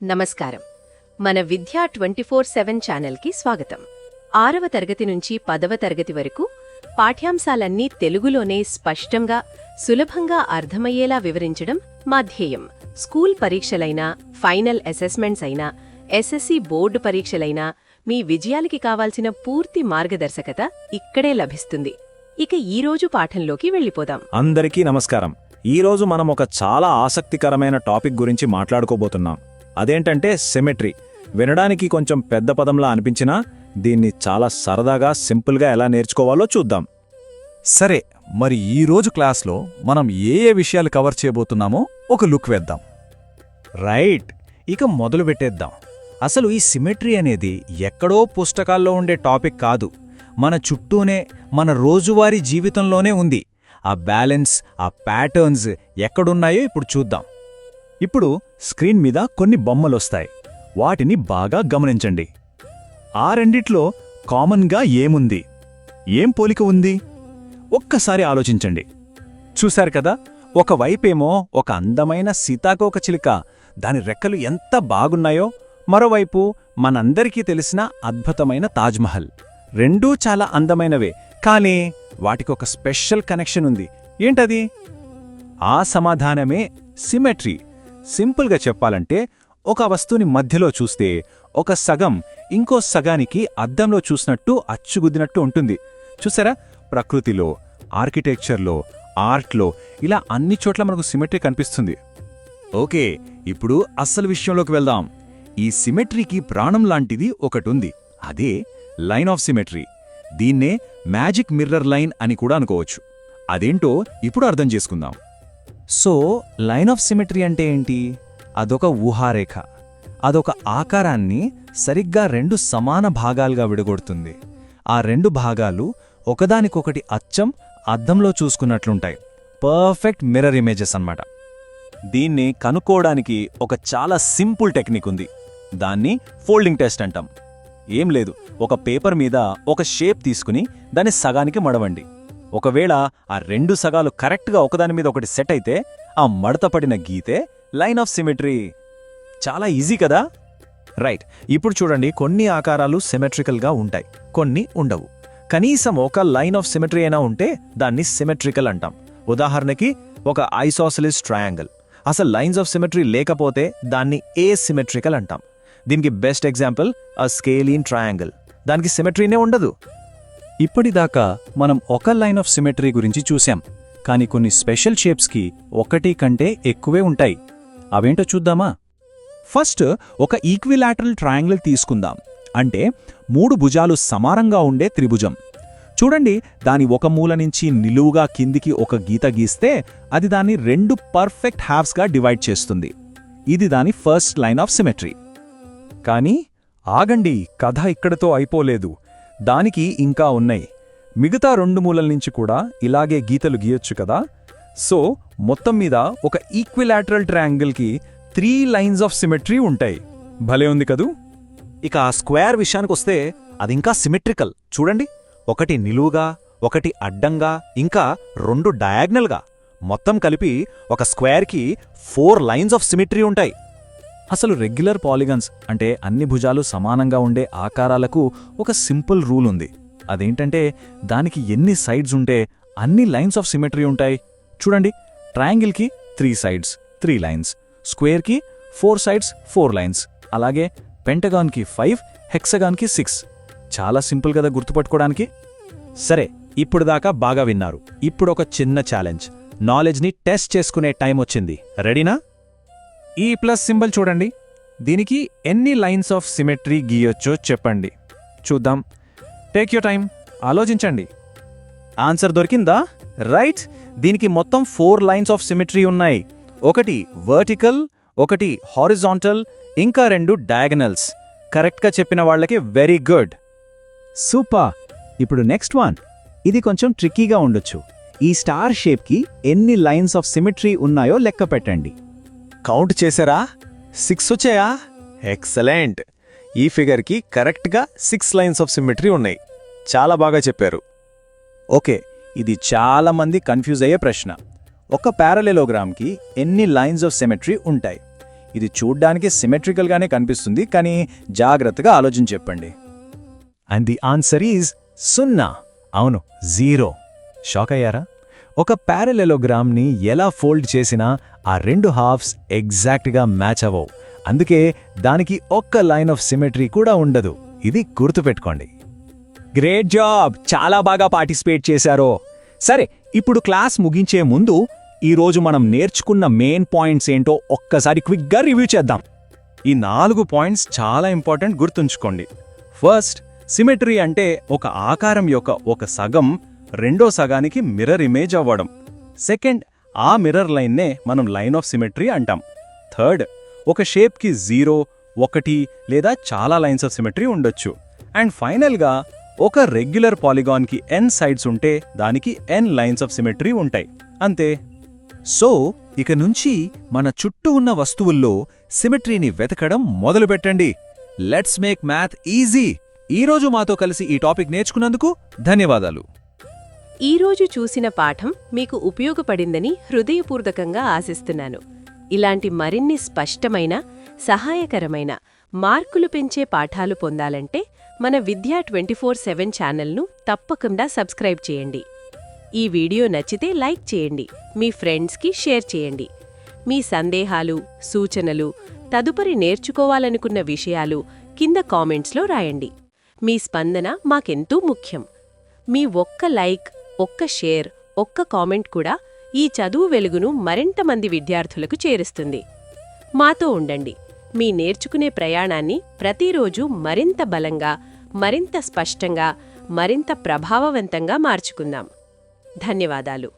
నమస్కారం. మన విద్యా 24/7 ఛానల్కి స్వాగతం. 6వ తరగతి నుంచి 10వ తరగతి వరకు పాఠ్యాంశాలన్నీ తెలుగులోనే స్పష్టంగా, సులభంగా అర్థమయ్యేలా వివరించడం మా ధ్యేయం. స్కూల్ పరీక్షలైనా, ఫైనల్ అసెస్మెంట్స్ అయినా, ఎస్ఎస్సి బోర్డు పరీక్షలైనా మీ విజయాలకి కావాల్సిన పూర్తి మార్గదర్శకత ఇక్కడే లభిస్తుంది. ఇక ఈరోజు పాఠంలోకి వెళ్ళిపోదాం. అందరికీ నమస్కారం. ఈరోజు మనం ఒక చాలా ఆసక్తికరమైన టాపిక్ గురించి మాట్లాడుకోబోతున్నాం. అదేంటంటే సిమెట్రీ. వినడానికి కొంచెం పెద్ద పదంలా అనిపించినా దీన్ని చాలా సరదాగా, సింపుల్గా ఎలా నేర్చుకోవాలో చూద్దాం. సరే, మరి ఈరోజు క్లాస్లో మనం ఏ విషయాలు కవర్ చేయబోతున్నామో ఒక లుక్ వేద్దాం. రైట్, ఇక మొదలు పెట్టేద్దాం. అసలు ఈ సిమెట్రీ అనేది ఎక్కడో పుస్తకాల్లో ఉండే టాపిక్ కాదు, మన చుట్టూనే, మన రోజువారీ జీవితంలోనే ఉంది. ఆ బ్యాలెన్స్, ఆ ప్యాటర్న్స్ ఎక్కడున్నాయో ఇప్పుడు చూద్దాం. ఇప్పుడు స్క్రీన్ మీద కొన్ని బొమ్మలొస్తాయి. వాటిని బాగా గమనించండి. ఆ రెండిట్లో కామన్గా ఏముంది, ఏం పోలిక ఉంది? ఒక్కసారి ఆలోచించండి. చూశారు కదా, ఒకవైపేమో ఒక అందమైన సీతాకోకచిలుక, దాని రెక్కలు ఎంత బాగున్నాయో, మరోవైపు మనందరికీ తెలిసిన అద్భుతమైన తాజ్మహల్. రెండూ చాలా అందమైనవే, కానీ వాటికొక స్పెషల్ కనెక్షన్ ఉంది. ఏంటది? ఆ సమాధానమే సిమెట్రీ. సింపుల్గా చెప్పాలంటే, ఒక వస్తువుని మధ్యలో చూస్తే ఒక సగం ఇంకో సగానికి అద్దంలో చూసినట్టు అచ్చుగుద్దినట్టు ఉంటుంది. చూసారా? ప్రకృతిలో, ఆర్కిటెక్చర్లో, ఆర్ట్లో, ఇలా అన్ని చోట్ల మనకు సిమెట్రీ కనిపిస్తుంది. ఓకే, ఇప్పుడు అస్సలు విషయంలోకి వెళ్దాం. ఈ సిమెట్రీకి ప్రాణం లాంటిది ఒకటుంది. అదే లైన్ ఆఫ్ సిమెట్రీ. దీన్నే మ్యాజిక్ మిర్రర్ లైన్ అని కూడా అనుకోవచ్చు. అదేంటో ఇప్పుడు అర్థం చేసుకుందాం. సో లైన్ ఆఫ్ సిమెట్రీ అంటే ఏంటి? అదొక ఊహారేఖ. అదొక ఆకారాన్ని సరిగ్గా రెండు సమాన భాగాలుగా విడగొడుతుంది. ఆ రెండు భాగాలు ఒకదానికొకటి అచ్చం అద్దంలో చూసుకున్నట్లుంటాయి. పర్ఫెక్ట్ మిర్రర్ ఇమేజెస్ అన్నమాట. దీన్ని కనుక్కోవడానికి ఒక చాలా సింపుల్ టెక్నిక్ ఉంది. దాన్ని ఫోల్డింగ్ టెస్ట్ అంటాం. ఏం లేదు, ఒక పేపర్ మీద ఒక షేప్ తీసుకుని దాన్ని సగానికి మడవండి. ఒకవేళ ఆ రెండు సగాలు కరెక్ట్గా ఒకదాని మీద ఒకటి సెట్ అయితే ఆ మడతపడిన గీతే లైన్ ఆఫ్ సిమెట్రీ. చాలా ఈజీ కదా? రైట్, ఇప్పుడు చూడండి, కొన్ని ఆకారాలు సిమెట్రికల్గా ఉంటాయి, కొన్ని ఉండవు. కనీసం ఒక లైన్ ఆఫ్ సిమెట్రీ అయినా ఉంటే దాన్ని సిమెట్రికల్ అంటాం. ఉదాహరణకి ఒక ఐసోసెలిస్ ట్రయాంగిల్. అసలు లైన్స్ ఆఫ్ సిమెట్రీ లేకపోతే దాన్ని ఏసిమెట్రికల్ అంటాం. దీనికి బెస్ట్ ఎగ్జాంపుల్ ఆ స్కేలీన్ ట్రయాంగిల్. దానికి సిమెట్రీనే ఉండదు. ఇప్పటిదాకా మనం ఒక లైన్ ఆఫ్ సిమెట్రీ గురించి చూశాం, కానీ కొన్ని స్పెషల్ షేప్స్కి ఒకటి కంటే ఎక్కువే ఉంటాయి. అవేంటో చూద్దామా? ఫస్ట్ ఒక ఈక్విలాటరల్ ట్రయాంగిల్ తీసుకుందాం. అంటే 3 భుజాలు సమానంగా ఉండే త్రిభుజం. చూడండి, దాని ఒక మూల నుంచి నిలువుగా కిందికి ఒక గీత గీస్తే అది దాన్ని 2 పర్ఫెక్ట్ హాఫ్స్గా డివైడ్ చేస్తుంది. ఇది దాని ఫస్ట్ లైన్ ఆఫ్ సిమెట్రీ. కానీ ఆగండి, కథ ఇక్కడతో అయిపోలేదు. దానికి ఇంకా ఉన్నాయి. మిగతా 2 మూలల నుంచి కూడా ఇలాగే గీతలు గీయొచ్చు కదా. సో మొత్తం మీద ఒక ఈక్విలాటరల్ ట్రయాంగిల్కి 3 లైన్స్ ఆఫ్ సిమెట్రీ ఉంటాయి. భలే ఉంది కదూ? ఇక ఆ స్క్వేర్ విషయానికొస్తే అదింకా సిమెట్రికల్. చూడండి, ఒకటి నిలువుగా, ఒకటి అడ్డంగా, ఇంకా 2 డయాగ్నల్గా. మొత్తం కలిపి ఒక స్క్వేర్కి 4 లైన్స్ ఆఫ్ సిమెట్రీ ఉంటాయి. అసలు రెగ్యులర్ పాలిగన్స్ అంటే అన్ని భుజాలు సమానంగా ఉండే ఆకారాలకు ఒక సింపుల్ రూల్ ఉంది. అదేంటంటే, దానికి ఎన్ని సైడ్స్ ఉంటే అన్ని లైన్స్ ఆఫ్ సిమెట్రీ ఉంటాయి. చూడండి, ట్రయాంగిల్కి 3 సైడ్స్ 3 లైన్స్, స్క్వేర్కి 4 సైడ్స్ 4 లైన్స్, అలాగే పెంటగాన్కి 5, హెక్సగాన్కి 6. చాలా సింపుల్ కదా గుర్తుపట్టుకోవడానికి. సరే, ఇప్పుడు దాకా బాగా విన్నారు. ఇప్పుడు ఒక చిన్న ఛాలెంజ్. నాలెడ్జ్ని టెస్ట్ చేసుకునే టైం వచ్చింది. రెడీనా? ఈ ప్లస్ సింబల్ చూడండి. దీనికి ఎన్ని లైన్స్ ఆఫ్ సిమెట్రీ గీయొచ్చో చెప్పండి. చూద్దాం. టేక్ యూర్ టైం, ఆలోచించండి. ఆన్సర్ దొరికిందా? రైట్, దీనికి మొత్తం 4 లైన్స్ ఆఫ్ సిమెట్రీ ఉన్నాయి. ఒకటి వర్టికల్, ఒకటి హారిజాంటల్, ఇంకా 2 డయాగనల్స్. కరెక్ట్గా చెప్పిన వాళ్ళకి వెరీ గుడ్. సూపర్. ఇప్పుడు నెక్స్ట్ వన్. ఇది కొంచెం ట్రిక్కీగా ఉండొచ్చు. ఈ స్టార్ షేప్కి ఎన్ని లైన్స్ ఆఫ్ సిమెట్రీ ఉన్నాయో లెక్క పెట్టండి. కౌంట్ చేశారా? 6 వచ్చాయా? ఎక్సలెంట్. ఈ ఫిగర్కి కరెక్ట్గా 6 లైన్స్ ఆఫ్ సిమెట్రీ ఉన్నాయి. చాలా బాగా చెప్పారు. ఓకే, ఇది చాలా మంది కన్ఫ్యూజ్ అయ్యే ప్రశ్న. ఒక ప్యారలెలోగ్రామ్కి ఎన్ని లైన్స్ ఆఫ్ సిమెట్రీ ఉంటాయి? ఇది చూడ్డానికి సిమెట్రికల్గానే కనిపిస్తుంది, కానీ జాగ్రత్తగా ఆలోచించి చెప్పండి. And the answer is 0. అవును, 0. షాక్ అయ్యారా? ఒక ప్యారలెలోగ్రామ్ని ఎలా ఫోల్డ్ చేసినా ఆ 2 హాఫ్స్ ఎగ్జాక్ట్గా మ్యాచ్ అవ్వవు. అందుకే దానికి ఒక్క లైన్ ఆఫ్ సిమెట్రీ కూడా ఉండదు. ఇది గుర్తుపెట్టుకోండి. Great job! చాలా బాగా పార్టిసిపేట్ చేశారో. సరే, ఇప్పుడు క్లాస్ ముగించే ముందు ఈరోజు మనం నేర్చుకున్న మెయిన్ పాయింట్స్ ఏంటో ఒక్కసారి క్విక్గా రివ్యూ చేద్దాం. ఈ 4 పాయింట్స్ చాలా ఇంపార్టెంట్, గుర్తుంచుకోండి. ఫస్ట్, సిమెట్రీ అంటే ఒక ఆకారం యొక్క ఒక సగం రెండో సగానికి మిర్రర్ ఇమేజ్ అవ్వడం. సెకండ్, ఆ మిర్రర్ లైన్నే మనం లైన్ ఆఫ్ సిమెట్రీ అంటాం. థర్డ్, ఒక షేప్కి 0, 1 లేదా చాలా లైన్స్ ఆఫ్ సిమెట్రీ ఉండొచ్చు. అండ్ ఫైనల్గా, ఒక రెగ్యులర్ పాలిగాన్కి n సైడ్స్ ఉంటే దానికి n లైన్స్ ఆఫ్ సిమెట్రీ ఉంటాయి. అంతే. సో ఇక నుంచి మన చుట్టూ ఉన్న వస్తువుల్లో సిమెట్రీని వెతకడం మొదలుపెట్టండి. Let's make math easy. ఈరోజు మాతో కలిసి ఈ టాపిక్ నేర్చుకున్నందుకు ధన్యవాదాలు. ఈరోజు చూసిన పాఠం మీకు ఉపయోగపడిందని హృదయపూర్వకంగా ఆశిస్తున్నాను. ఇలాంటి మరిన్ని స్పష్టమైన, సహాయకరమైన, మార్కులు పెంచే పాఠాలు పొందాలంటే మన విద్యా 24/7 ఛానల్ను తప్పకుండా సబ్స్క్రైబ్ చేయండి. ఈ వీడియో నచ్చితే లైక్ చేయండి, మీ ఫ్రెండ్స్కి షేర్ చేయండి. మీ సందేహాలు, సూచనలు, తదుపరి నేర్చుకోవాలనుకున్న విషయాలు కింద కామెంట్స్లో రాయండి. మీ స్పందన మాకెంతో ముఖ్యం. మీ ఒక్క లైక్, ఒక్క షేర్, ఒక్క కామెంట్ కూడా ఈ చదువు వెలుగును మరింత మంది విద్యార్థులకు చేరుస్తుంది. మాతో ఉండండి. మీ నేర్చుకునే ప్రయాణాన్ని ప్రతిరోజు మరింత బలంగా, మరింత స్పష్టంగా, మరింత ప్రభావవంతంగా మార్చుకుందాం. ధన్యవాదాలు.